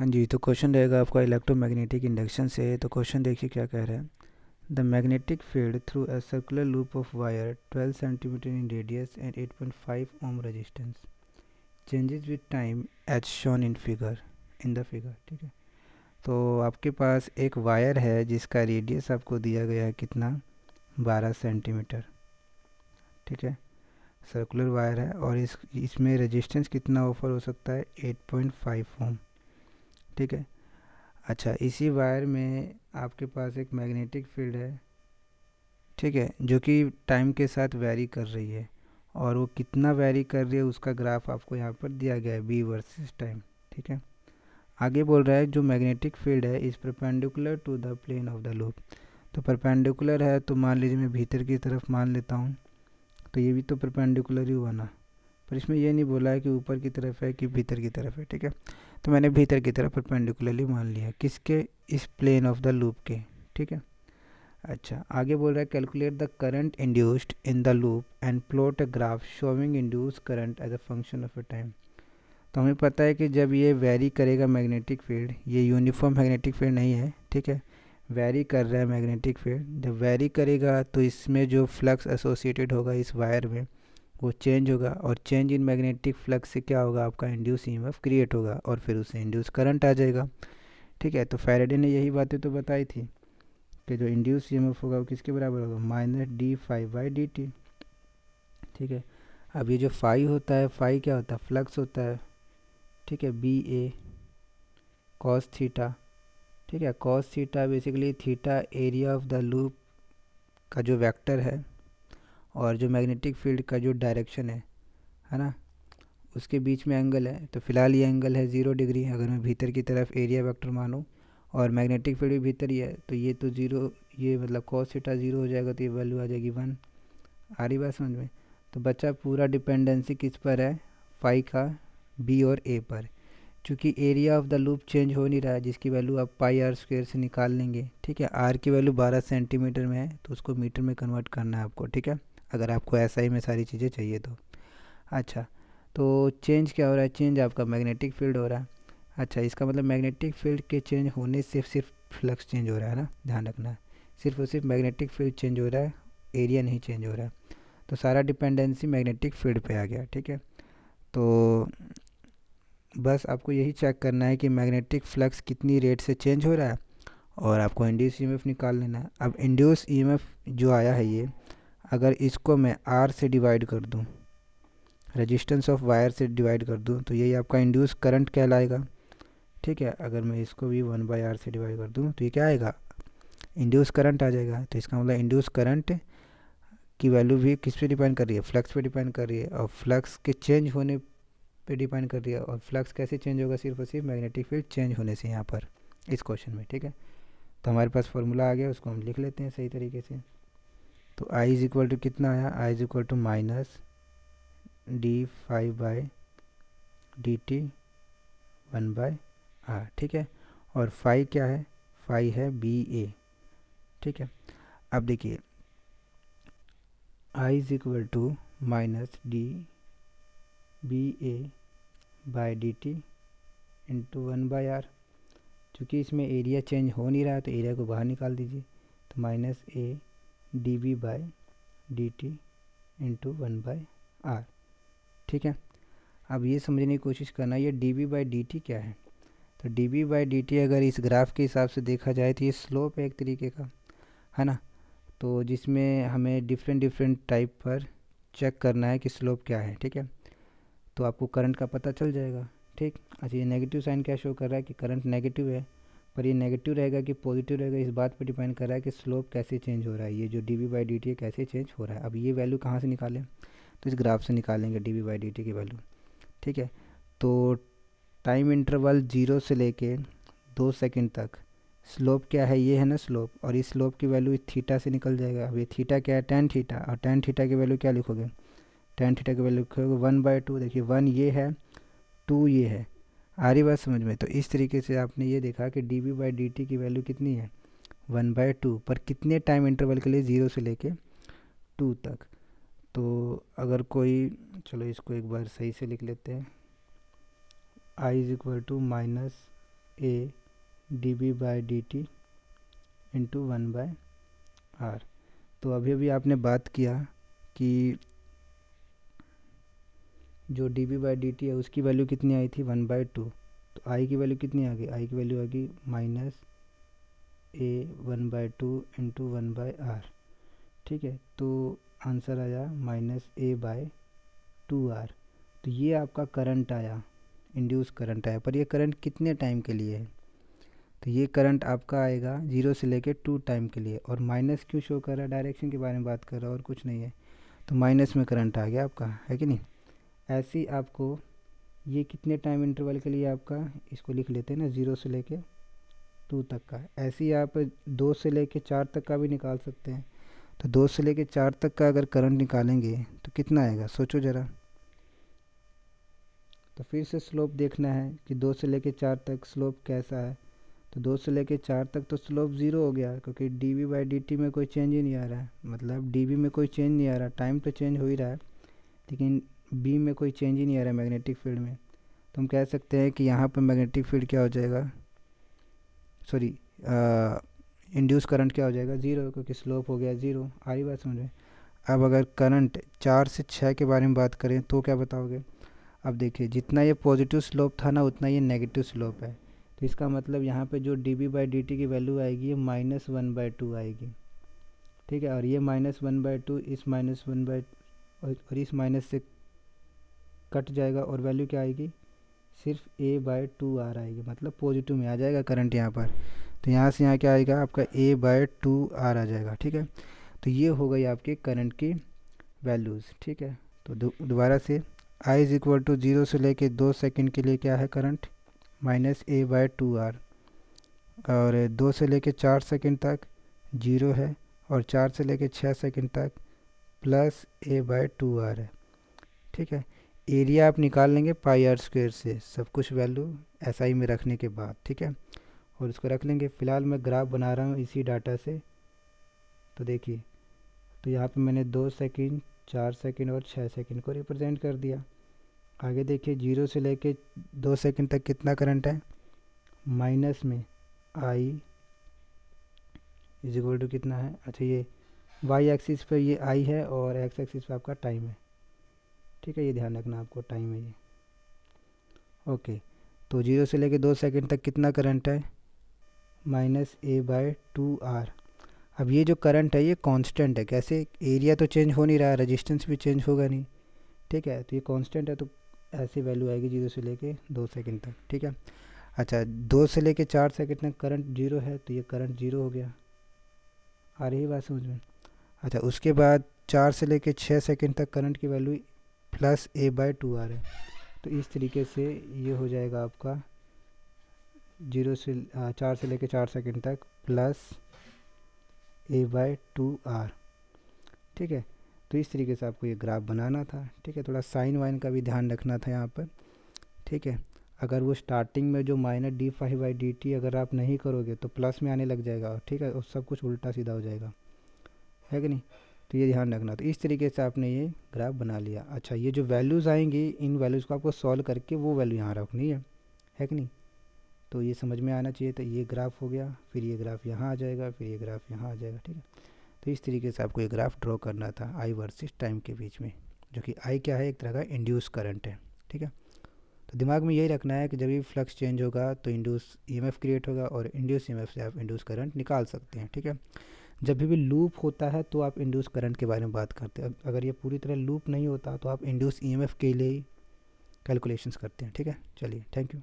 हाँ जी, तो क्वेश्चन रहेगा आपका इलेक्ट्रोमैग्नेटिक इंडक्शन से। तो क्वेश्चन देखिए क्या कह रहा है। The magnetic field through a circular loop of wire 12 centimetre in radius and 8.5 ohm resistance changes with time as shown in the figure. ठीक है, तो आपके पास एक वायर है जिसका रेडियस आपको दिया गया है कितना, 12 सेंटीमीटर। ठीक है, सर्कुलर वायर है और इसमें रेजिस्टेंस कितना ऑफर हो सकता है, 8.5 ओम। ठीक है, अच्छा, इसी वायर में आपके पास एक मैग्नेटिक फील्ड है, ठीक है, जो कि टाइम के साथ वैरी कर रही है। और वो कितना वैरी कर रही है उसका ग्राफ आपको यहाँ पर दिया गया है, बी वर्सेस टाइम। ठीक है, आगे बोल रहा है जो मैग्नेटिक फील्ड है is perpendicular to the plane of the loop. तो परपेंडिकुलर है तो मान लीजिए मैं भीतर की तरफ मान लेता हूँ, तो ये भी तो परपेंडिकुलर ही हुआ ना। पर इसमें ये नहीं बोला है कि ऊपर की तरफ है कि भीतर की तरफ है। ठीक है, तो मैंने भीतर की तरफ परपेंडिकुलरली मान लिया, किसके, इस प्लेन ऑफ द लूप के। ठीक है, अच्छा, आगे बोल रहा है calculate the current induced in the loop and plot a graph showing induce current as a function of a time. तो हमें पता है कि जब ये वेरी करेगा मैग्नेटिक फील्ड, ये यूनिफॉर्म मैग्नेटिक फील्ड नहीं है, ठीक है, वेरी कर रहा है मैग्नेटिक फील्ड। जब वेरी करेगा तो इसमें जो फ्लक्स एसोसिएटेड होगा इस वायर में वो चेंज होगा, और चेंज इन मैग्नेटिक फ्लक्स से क्या होगा, आपका इंड्यूस ईएमएफ क्रिएट होगा और फिर उससे इंड्यूस करंट आ जाएगा। ठीक है, तो फैराडे ने यही बातें तो बताई थी कि जो इंड्यूस ईएमएफ होगा वो किसके बराबर होगा, -d∅dt। ठीक है, अब ये जो फाई होता है, फाई क्या होता है, फ्लक्स होता है। ठीक है, बी ए कॉस थीटा। ठीक है, cos theta basically theta area of the loop का जो वेक्टर है, और जो मैग्नेटिक फील्ड का जो डायरेक्शन है ना, उसके बीच में एंगल है। तो फिलहाल ये एंगल है 0 डिग्री। अगर मैं भीतर की तरफ एरिया वेक्टर मानूँ और मैग्नेटिक फील्ड भी भीतर ही है, तो ये तो ज़ीरो, ये मतलब कॉस थीटा 0 हो जाएगा, तो ये वैल्यू आ जाएगी 1। आ रही बात समझ में। तो बच्चा पूरा डिपेंडेंसी किस पर है, फाई का बी और ए पर। चूँकि area of the loop change हो नहीं रहा है, जिसकी वैल्यू आप πr² से निकाल लेंगे। ठीक है, आर की वैल्यू 12 सेंटीमीटर में है, तो उसको मीटर में कन्वर्ट करना है आपको। ठीक है, अगर आपको ऐसा ही में सारी चीज़ें चाहिए तो। अच्छा, तो चेंज क्या हो रहा है, चेंज आपका मैग्नेटिक फील्ड हो रहा है। अच्छा, इसका मतलब मैग्नेटिक फील्ड के चेंज होने से सिर्फ फ्लक्स चेंज हो रहा है ना, ध्यान रखना है। सिर्फ और सिर्फ मैग्नेटिक फील्ड चेंज हो रहा है, एरिया नहीं चेंज हो रहा है। तो सारा डिपेंडेंसी मैग्नेटिक फील्ड पे आ गया। ठीक है, तो बस आपको यही चेक करना है कि मैग्नेटिक फ्लक्स कितनी रेट से चेंज हो रहा है, और आपको इंड्यूस ईएमएफ निकाल लेना है। अब इंड्यूस ईएमएफ जो आया है ये, अगर इसको मैं आर से डिवाइड कर दूँ, रेजिस्टेंस ऑफ वायर से डिवाइड कर दूँ, तो यही आपका इंड्यूस करंट कहलाएगा। ठीक है, अगर मैं इसको भी 1/r से डिवाइड कर दूँ तो ये क्या आएगा, इंड्यूस करंट आ जाएगा। तो इसका मतलब इंड्यूस करंट की वैल्यू भी किस पे डिपेंड कर रही है, फ्लक्स पे डिपेंड कर रही है, और फ्लक्स के चेंज होने पे डिपेंड कर रही है। और फ्लक्स कैसे चेंज होगा, सिर्फ और सिर्फ मैग्नेटिक फील्ड चेंज होने से यहाँ पर इस क्वेश्चन में। ठीक है, तो हमारे पास फॉर्मूला आ गया, उसको हम लिख लेते हैं सही तरीके से। तो आई इज इक्वल टू कितना आया, आई is equal to -d∅/dt 1/r। ठीक है, और फाई क्या है, फाई है बी ए। ठीक है, अब देखिए I is equal to -d∫BA/dt into 1/r। चूँकि इसमें एरिया चेंज हो नहीं रहा है तो एरिया को बाहर निकाल दीजिए, तो -a/dB/dt इंटू 1/r। ठीक है, अब ये समझने की कोशिश करना, ये dB/dt क्या है। तो dB/dt अगर इस ग्राफ के हिसाब से देखा जाए तो ये स्लोप है एक तरीके का, है ना। तो जिसमें हमें डिफरेंट डिफरेंट टाइप पर चेक करना है कि स्लोप क्या है। ठीक है, तो आपको करंट का पता चल जाएगा। ठीक, अच्छा, ये नेगेटिव साइन क्या शो कर रहा है कि करंट नेगेटिव है, पर ये नेगेटिव रहेगा कि पॉजिटिव रहेगा, इस बात पर डिपेंड कर रहा है कि स्लोप कैसे चेंज हो रहा है, ये जो dB/dt है कैसे चेंज हो रहा है। अब ये वैल्यू कहाँ से निकालें, तो इस ग्राफ से निकालेंगे dB/dt की वैल्यू। ठीक है, तो टाइम इंटरवल 0 से लेके 2 सेकंड तक स्लोप क्या है, ये है ना स्लोप, और इस स्लोप की वैल्यू थीटा से निकल जाएगा। अब ये थीटा क्या है, tan थीटा, और tan थीटा की वैल्यू क्या लिखोगे, tan थीटा की वैल्यू लिखोगे 1/2। देखिए 1 ये है, 2 ये है। आ रही बात समझ में। तो इस तरीके से आपने ये देखा कि dB/dt की वैल्यू कितनी है, 1/2, पर कितने टाइम इंटरवल के लिए, 0 से लेके 2 तक। तो अगर कोई, चलो इसको एक बार सही से लिख लेते हैं, I is equal to A D by D T into 1/r। तो अभी अभी आपने बात किया कि जो dB/dt है उसकी वैल्यू कितनी आई थी 1/2। तो i की वैल्यू कितनी आ गई, i की वैल्यू आ गई -a 1/2 इंटू 1/r। ठीक है, तो आंसर आया -a/2r। तो ये आपका करंट आया, इंड्यूस करंट आया। पर ये करंट कितने टाइम के लिए है, तो ये करंट आपका आएगा 0 से लेके 2 टाइम के लिए। और माइनस क्यों शो कर रहा है, डायरेक्शन के बारे में बात कर रहा है और कुछ नहीं है, तो माइनस में करंट आ गया आपका, है कि नहीं। ऐसे ही आपको ये कितने टाइम इंटरवल के लिए आपका, इसको लिख लेते हैं ना 0 से लेके 2 तक का। ऐसे ही आप 2 से लेके 4 तक का भी निकाल सकते हैं। तो 2 से लेके 4 तक का अगर करंट निकालेंगे तो कितना आएगा, सोचो ज़रा। तो फिर से स्लोप देखना है कि 2 से लेके 4 तक स्लोप कैसा है। तो 2 से लेके 4 तक तो स्लोप 0 हो गया, क्योंकि dV/dt में कोई चेंज ही नहीं आ रहा है। मतलब dV में कोई चेंज नहीं आ रहा, टाइम तो चेंज हो ही रहा है लेकिन बी में कोई चेंज ही नहीं आ रहा है मैग्नेटिक फील्ड में। तो हम कह सकते हैं कि यहाँ पर मैग्नेटिक फील्ड क्या हो जाएगा, सॉरी इंड्यूस करंट क्या हो जाएगा 0, क्योंकि स्लोप हो गया 0। आ रही बात समझ में। अब अगर करंट 4 से 6 के बारे में बात करें तो क्या बताओगे। अब देखिए, जितना ये पॉजिटिव स्लोप था ना उतना ये नेगेटिव स्लोप है। तो इसका मतलब यहाँ पे जो dB/dt की वैल्यू आएगी ये -1/2 आएगी। ठीक है, और ये -1/2 इस -1 और इस माइनस से कट जाएगा और वैल्यू क्या आएगी, सिर्फ a/2r आएगी। मतलब पॉजिटिव में आ जाएगा करंट यहाँ पर। तो यहाँ से यहाँ क्या आएगा आपका a/2r आ जाएगा। ठीक है, तो ये हो गई आपके करंट की वैल्यूज़। ठीक है, तो दोबारा से I = 0 से लेके 2 सेकंड के लिए क्या है करंट, -a/2r। और 2 से लेके 4 सेकंड तक 0 है, और 4 से लेके 6 सेकंड तक +a/2r है। ठीक है, एरिया आप निकाल लेंगे πr² से, सब कुछ वैल्यू SI में रखने के बाद। ठीक है, और इसको रख लेंगे। फ़िलहाल मैं ग्राफ बना रहा हूँ इसी डाटा से। तो देखिए, तो यहाँ पे मैंने 2 सेकंड 4 सेकंड और 6 सेकंड को रिप्रेजेंट कर दिया। आगे देखिए, 0 से लेके 2 सेकंड तक कितना करंट है, माइनस में I = कितना है, अच्छा ये y एक्सिस पे ये I है और x एक्सिस पे आपका टाइम है। ठीक है, ये ध्यान रखना आपको, टाइम है ये। ओके, तो 0 से लेके 2 सेकंड तक कितना करंट है, -a/2r। अब ये जो करंट है ये कांस्टेंट है। कैसे, एरिया तो चेंज हो नहीं रहा है, रेजिस्टेंस भी चेंज होगा नहीं। ठीक है, तो ये कांस्टेंट है, तो ऐसी वैल्यू आएगी 0 से लेके 2 सेकंड तक। ठीक है, अच्छा 2 से लेके 4 सेकंड तक करंट 0 है, तो ये करंट 0 हो गया। आ रही है बात समझ में। अच्छा, उसके बाद 4 से लेके 6 सेकंड तक करंट की वैल्यू +a/2r है। तो इस तरीके से ये हो जाएगा आपका 4 से लेके 4 सेकंड तक +a/2r। ठीक है, तो इस तरीके से आपको ये ग्राफ बनाना था। ठीक है, थोड़ा साइन वाइन का भी ध्यान रखना था यहाँ पर। ठीक है, अगर वो स्टार्टिंग में जो -dϕ/dt अगर आप नहीं करोगे तो प्लस में आने लग जाएगा। ठीक है, और सब कुछ उल्टा सीधा हो जाएगा, है कि नहीं। तो ये ध्यान रखना। तो इस तरीके से आपने ये ग्राफ बना लिया। अच्छा, ये जो वैल्यूज़ आएंगी इन वैल्यूज़ को आपको सॉल्व करके वो वैल्यू यहाँ रखनी है कि नहीं। तो ये समझ में आना चाहिए। तो ये ग्राफ हो गया, फिर ये ग्राफ यहाँ आ जाएगा, फिर ये ग्राफ यहाँ आ जाएगा। ठीक है, तो इस तरीके से आपको ये ग्राफ ड्रॉ करना था I वर्सेस टाइम के बीच में, जो कि I क्या है, एक तरह का इंड्यूस करंट है। ठीक है, तो दिमाग में यही रखना है कि जब भी फ्लक्स चेंज होगा तो इंड्यूस EMF क्रिएट होगा, और इंड्यूस EMF से आप इंड्यूस करंट निकाल सकते हैं। ठीक है, जब भी लूप होता है तो आप इंड्यूस करंट के बारे में बात करते हैं। अगर ये पूरी तरह लूप नहीं होता तो आप इंड्यूस EMF के लिए कैलकुलेशंस करते हैं। ठीक है, चलिए, थैंक यू।